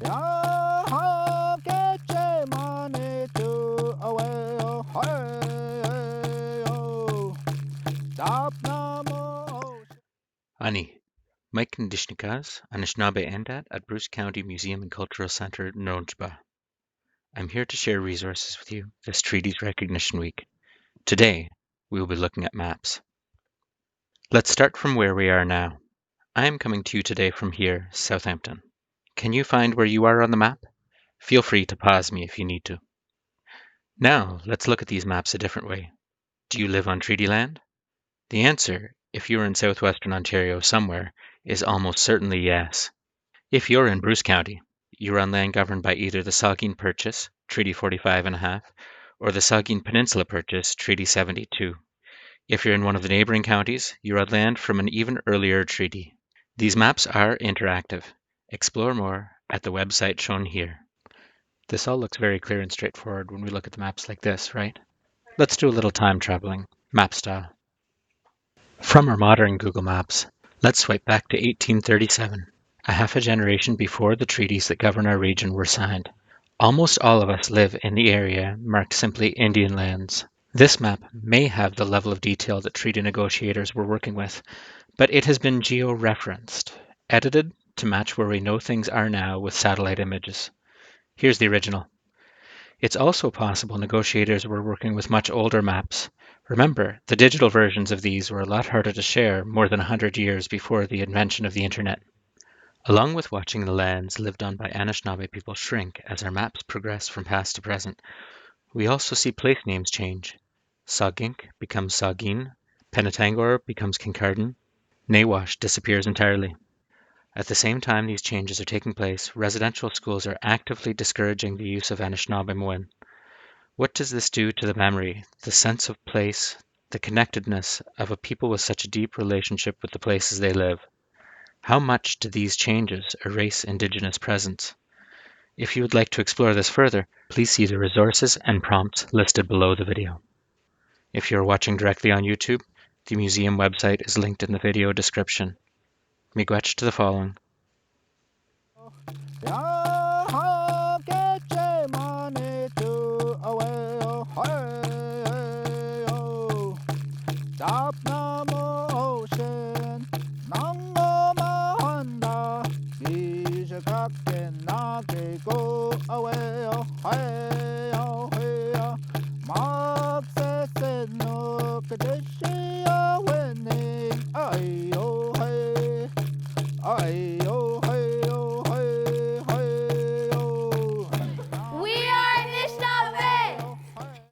Ya get your money to away, oh, stop no more. Ani, Mike Ndishnikas, Anishinaabe Endat at Bruce County Museum and Cultural Center, Nojba. I'm here to share resources with you this Treaties Recognition Week. Today, we will be looking at maps. Let's start from where we are now. I am coming to you today from here, Southampton. Can you find where you are on the map? Feel free to pause me if you need to. Now, let's look at these maps a different way. Do you live on treaty land? The answer, if you're in southwestern Ontario somewhere, is almost certainly yes. If you're in Bruce County, you're on land governed by either the Saugeen Purchase, Treaty 45.5, or the Saugeen Peninsula Purchase, Treaty 72. If you're in one of the neighboring counties, you're on land from an even earlier treaty. These maps are interactive. Explore more at the website shown here. This all looks very clear and straightforward when we look at the maps like this, right? Let's do a little time traveling, map style. From our modern Google Maps, let's swipe back to 1837, a half a generation before the treaties that govern our region were signed. Almost all of us live in the area marked simply Indian lands. This map may have the level of detail that treaty negotiators were working with, but it has been geo-referenced, edited to match where we know things are now with satellite images. Here's the original. It's also possible negotiators were working with much older maps. Remember, the digital versions of these were a lot harder to share more than 100 years before the invention of the internet. Along with watching the lands lived on by Anishinaabe people shrink as our maps progress from past to present, we also see place names change. Saugink becomes Saugeen, Penetangor becomes Kincardine, Nawash disappears entirely. At the same time these changes are taking place, residential schools are actively discouraging the use of Anishinaabe. What does this do to the memory, the sense of place, the connectedness of a people with such a deep relationship with the places they live? How much do these changes erase Indigenous presence? If you would like to explore this further, please see the resources and prompts listed below the video. If you are watching directly on YouTube, the museum website is linked in the video description. Miigwech to the following. Ya get your money to away, oh, stop no motion. Nango mahanda, is a captain, nage go away, Mark says no, Kadeshia winning, ayo, hey.